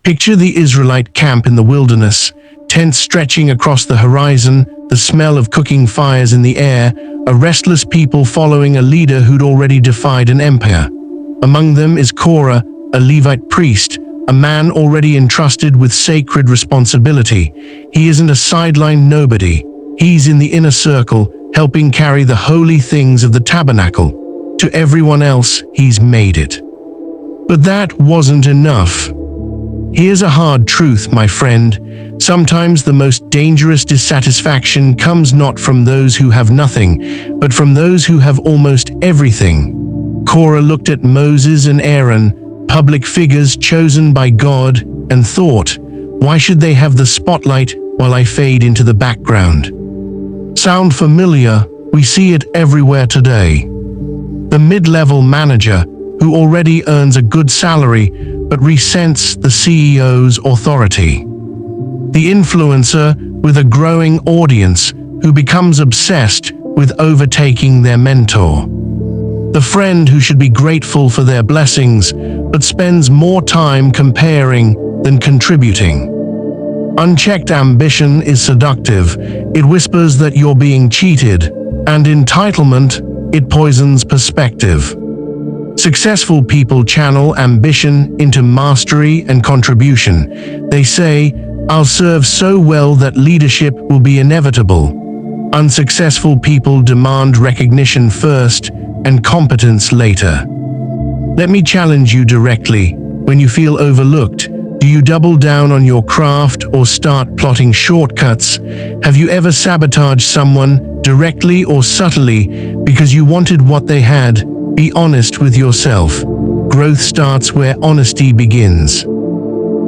Picture the Israelite camp in the wilderness, tents stretching across the horizon, the smell of cooking fires in the air, a restless people following a leader who'd already defied an empire. Among them is Korah, a Levite priest, a man already entrusted with sacred responsibility. He isn't a sideline nobody. He's in the inner circle, helping carry the holy things of the tabernacle. To everyone else, he's made it. But that wasn't enough. Here's a hard truth, my friend. Sometimes the most dangerous dissatisfaction comes not from those who have nothing, but from those who have almost everything. Korah looked at Moses and Aaron, public figures chosen by God, and thought, why should they have the spotlight while I fade into the background? Sound familiar? We see it everywhere today. The mid-level manager, who already earns a good salary, but resents the CEO's authority. The influencer with a growing audience who becomes obsessed with overtaking their mentor. The friend who should be grateful for their blessings, but spends more time comparing than contributing. Unchecked ambition is seductive. It whispers that you're being cheated, and entitlement, it poisons perspective. Successful people channel ambition into mastery and contribution. They say, I'll serve so well that leadership will be inevitable. Unsuccessful people demand recognition first and competence later. Let me challenge you directly. When you feel overlooked, do you double down on your craft or start plotting shortcuts? Have you ever sabotaged someone, directly or subtly, because you wanted what they had? Be honest with yourself. Growth starts where honesty begins.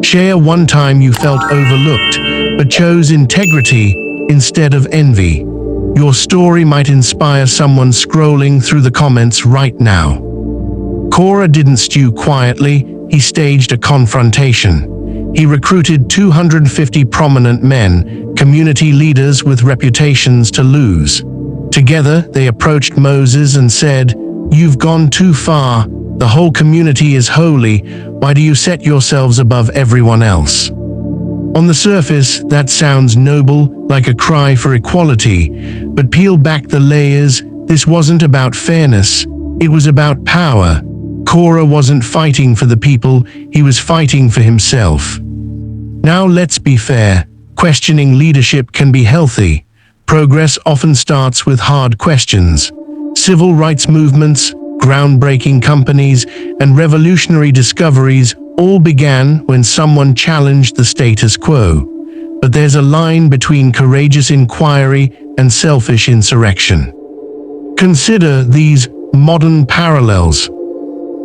Share one time you felt overlooked, but chose integrity instead of envy. Your story might inspire someone scrolling through the comments right now. Korah didn't stew quietly, he staged a confrontation. He recruited 250 prominent men, community leaders with reputations to lose. Together, they approached Moses and said, "You've gone too far. The whole community is holy. Why do you set yourselves above everyone else?" On the surface, that sounds noble, like a cry for equality, but peel back the layers. This wasn't about fairness. It was about power. Korah wasn't fighting for the people, he was fighting for himself. Now let's be fair. Questioning leadership can be healthy. Progress often starts with hard questions. Civil rights movements, groundbreaking companies, and revolutionary discoveries all began when someone challenged the status quo. But there's a line between courageous inquiry and selfish insurrection. Consider these modern parallels.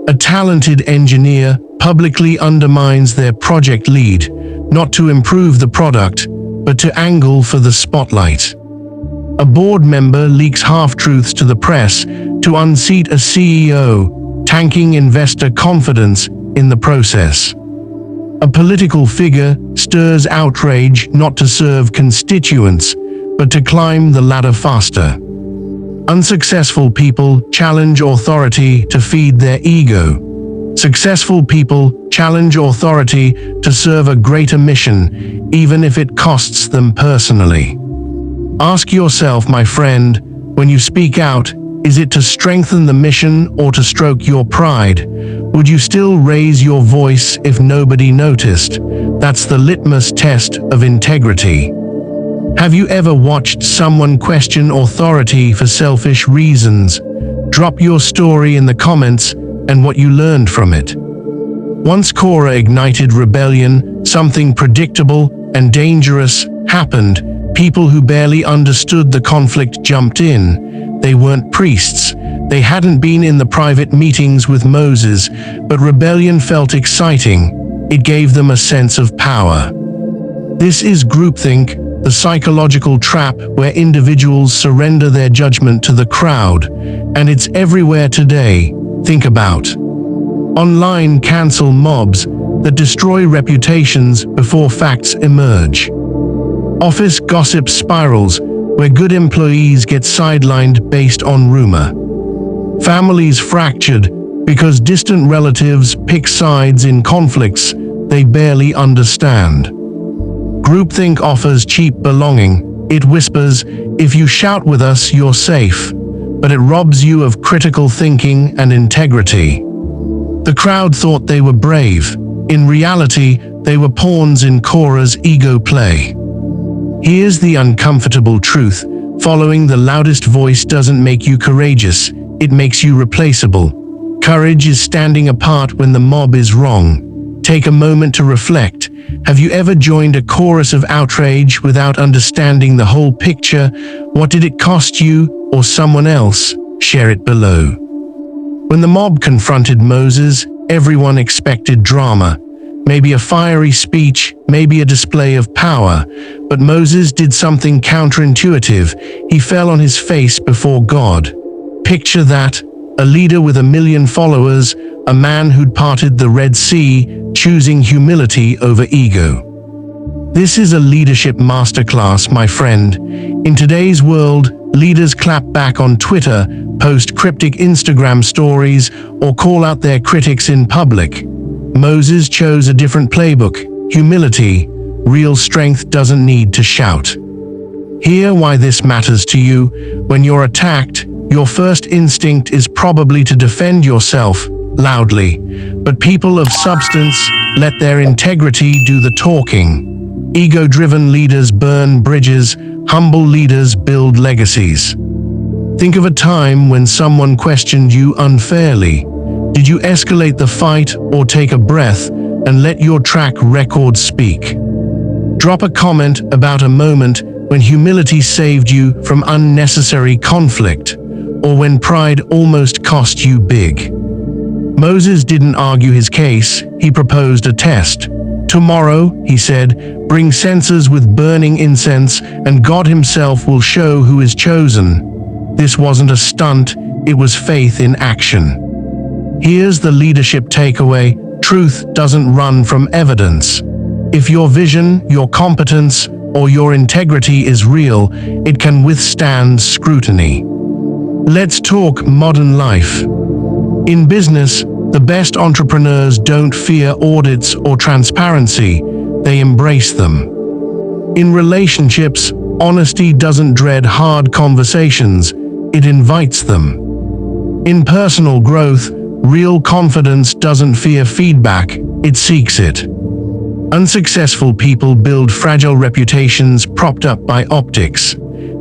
A talented engineer publicly undermines their project lead, not to improve the product, but to angle for the spotlight. A board member leaks half-truths to the press to unseat a CEO, tanking investor confidence in the process. A political figure stirs outrage not to serve constituents, but to climb the ladder faster. Unsuccessful people challenge authority to feed their ego. Successful people challenge authority to serve a greater mission, even if it costs them personally. Ask yourself, my friend, when you speak out, is it to strengthen the mission or to stroke your pride? Would you still raise your voice if nobody noticed? That's the litmus test of integrity. Have you ever watched someone question authority for selfish reasons? Drop your story in the comments and what you learned from it. Once Korah ignited rebellion, something predictable and dangerous happened. People who barely understood the conflict jumped in. They weren't priests. They hadn't been in the private meetings with Moses, but rebellion felt exciting. It gave them a sense of power. This is groupthink, the psychological trap where individuals surrender their judgment to the crowd, and it's everywhere today. Think about online cancel mobs that destroy reputations before facts emerge. Office gossip spirals where good employees get sidelined based on rumor. Families fractured because distant relatives pick sides in conflicts they barely understand. Groupthink offers cheap belonging. It whispers, if you shout with us, you're safe, but it robs you of critical thinking and integrity. The crowd thought they were brave. In reality, they were pawns in Korah's ego play. Here's the uncomfortable truth. Following the loudest voice doesn't make you courageous, it makes you replaceable. Courage is standing apart when the mob is wrong. Take a moment to reflect. Have you ever joined a chorus of outrage without understanding the whole picture? What did it cost you or someone else? Share it below. When the mob confronted Moses, everyone expected drama. Maybe a fiery speech, maybe a display of power. But Moses did something counterintuitive. He fell on his face before God. Picture that, a leader with 1 million followers, a man who'd parted the Red Sea, choosing humility over ego. This is a leadership masterclass, my friend. In today's world, leaders clap back on Twitter, post cryptic Instagram stories, or call out their critics in public. Moses chose a different playbook: humility. Real strength doesn't need to shout. Hear why this matters to you. When you're attacked, your first instinct is probably to defend yourself loudly. But people of substance let their integrity do the talking. Ego-driven leaders burn bridges, humble leaders build legacies. Think of a time when someone questioned you unfairly. Did you escalate the fight or take a breath and let your track record speak? Drop a comment about a moment when humility saved you from unnecessary conflict, or when pride almost cost you big. Moses didn't argue his case, he proposed a test. Tomorrow, he said, bring censers with burning incense, and God himself will show who is chosen. This wasn't a stunt, it was faith in action. Here's the leadership takeaway: truth doesn't run from evidence. If your vision, your competence, or your integrity is real, it can withstand scrutiny. Let's talk modern life. In business, the best entrepreneurs don't fear audits or transparency, they embrace them. In relationships, honesty doesn't dread hard conversations, it invites them. In personal growth, real confidence doesn't fear feedback, it seeks it. Unsuccessful people build fragile reputations propped up by optics.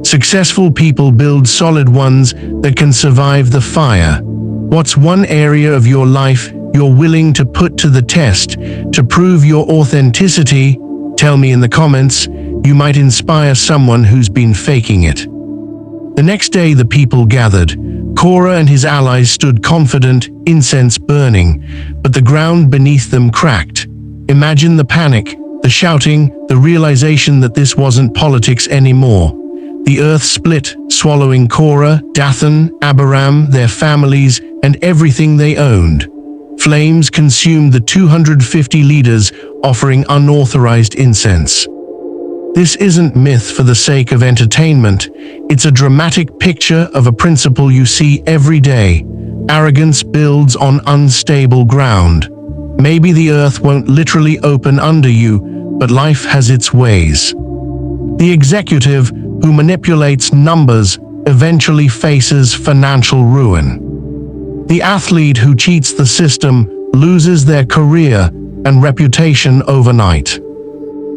Successful people build solid ones that can survive the fire. What's one area of your life you're willing to put to the test to prove your authenticity? Tell me in the comments. You might inspire someone who's been faking it. The next day the people gathered. Korah and his allies stood confident, incense burning, but the ground beneath them cracked. Imagine the panic, the shouting, the realization that this wasn't politics anymore. The earth split, swallowing Korah, Dathan, Abiram, their families, and everything they owned. Flames consumed the 250 leaders, offering unauthorized incense. This isn't myth for the sake of entertainment. It's a dramatic picture of a principle you see every day. Arrogance builds on unstable ground. Maybe the earth won't literally open under you, but life has its ways. The executive who manipulates numbers eventually faces financial ruin. The athlete who cheats the system loses their career and reputation overnight.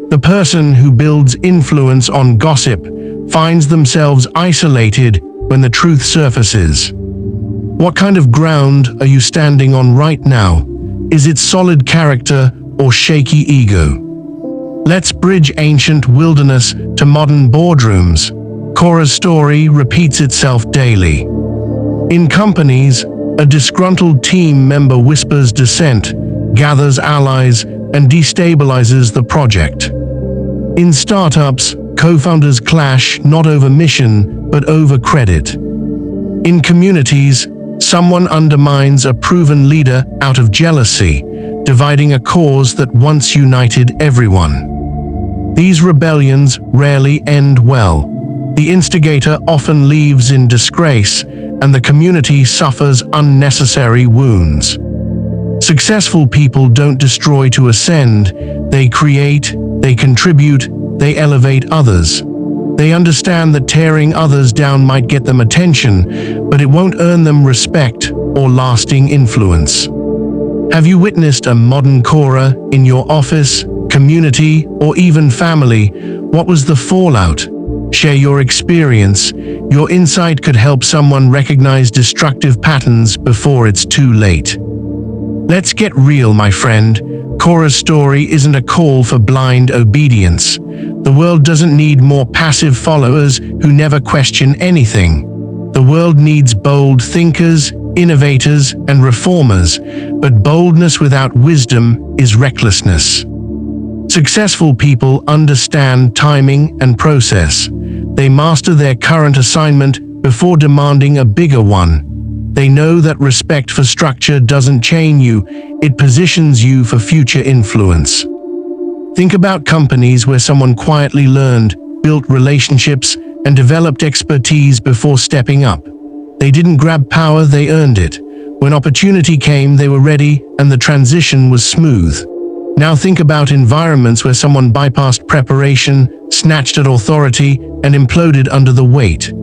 The person who builds influence on gossip finds themselves isolated when the truth surfaces. What kind of ground are you standing on right now? Is it solid character or shaky ego? Let's bridge ancient wilderness to modern boardrooms. Korah's story repeats itself daily. In companies, a disgruntled team member whispers dissent, gathers allies, and destabilizes the project. In startups, co-founders clash not over mission, but over credit. In communities, someone undermines a proven leader out of jealousy, dividing a cause that once united everyone. These rebellions rarely end well. The instigator often leaves in disgrace, and the community suffers unnecessary wounds. Successful people don't destroy to ascend. They create, they contribute, they elevate others. They understand that tearing others down might get them attention, but it won't earn them respect or lasting influence. Have you witnessed a modern Korah in your office, community, or even family? What was the fallout? Share your experience. Your insight could help someone recognize destructive patterns before it's too late. Let's get real, my friend. Korah's story isn't a call for blind obedience. The world doesn't need more passive followers who never question anything. The world needs bold thinkers, innovators, and reformers, but boldness without wisdom is recklessness. Successful people understand timing and process. They master their current assignment before demanding a bigger one. They know that respect for structure doesn't chain you, it positions you for future influence. Think about companies where someone quietly learned, built relationships, and developed expertise before stepping up. They didn't grab power, they earned it. When opportunity came, they were ready, and the transition was smooth. Now think about environments where someone bypassed preparation, snatched at authority, and imploded under the weight.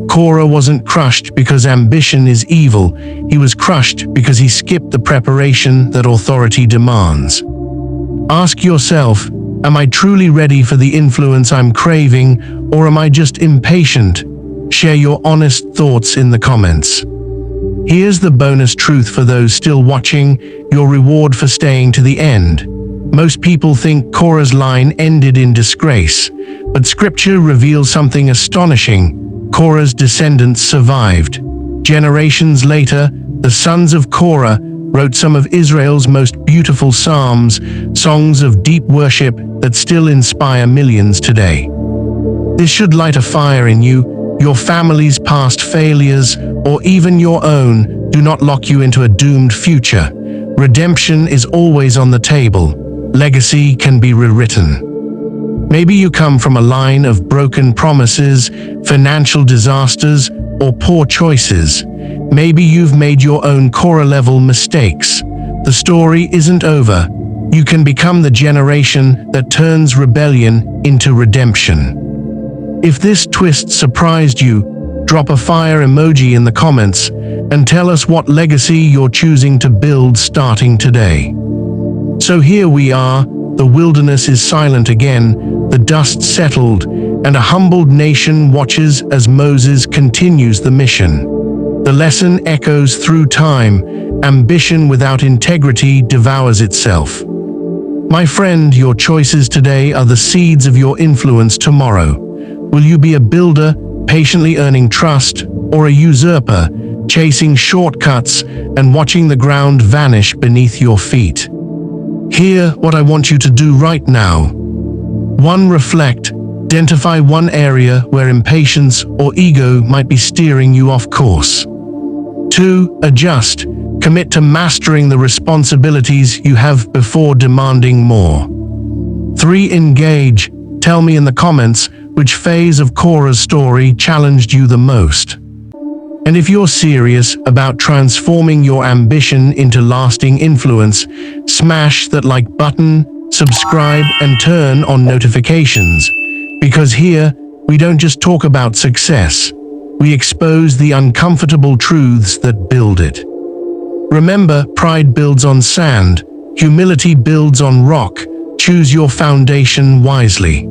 Korah wasn't crushed because ambition is evil. He was crushed because he skipped the preparation that authority demands. Ask yourself, am I truly ready for the influence I'm craving, or am I just impatient? Share your honest thoughts in the comments. Here's the bonus truth for those still watching, your reward for staying to the end. Most people think Korah's line ended in disgrace, but scripture reveals something astonishing. Korah's descendants survived. Generations later, the sons of Korah wrote some of Israel's most beautiful psalms, songs of deep worship that still inspire millions today. This should light a fire in you. Your family's past failures, or even your own, do not lock you into a doomed future. Redemption is always on the table. Legacy can be rewritten. Maybe you come from a line of broken promises, financial disasters, or poor choices. Maybe you've made your own Korah-level mistakes. The story isn't over. You can become the generation that turns rebellion into redemption. If this twist surprised you, drop a fire emoji in the comments and tell us what legacy you're choosing to build starting today. So here we are, the wilderness is silent again, the dust settled, and a humbled nation watches as Moses continues the mission. The lesson echoes through time. Ambition without integrity devours itself. My friend, your choices today are the seeds of your influence tomorrow. Will you be a builder, patiently earning trust, or a usurper, chasing shortcuts and watching the ground vanish beneath your feet? Hear what I want you to do right now. 1. Reflect. Identify one area where impatience or ego might be steering you off course. 2. Adjust. Commit to mastering the responsibilities you have before demanding more. 3. Engage. Tell me in the comments which phase of Korah's story challenged you the most. And if you're serious about transforming your ambition into lasting influence, smash that like button, subscribe, and turn on notifications. Because here, we don't just talk about success, we expose the uncomfortable truths that build it. Remember, pride builds on sand, humility builds on rock. Choose your foundation wisely.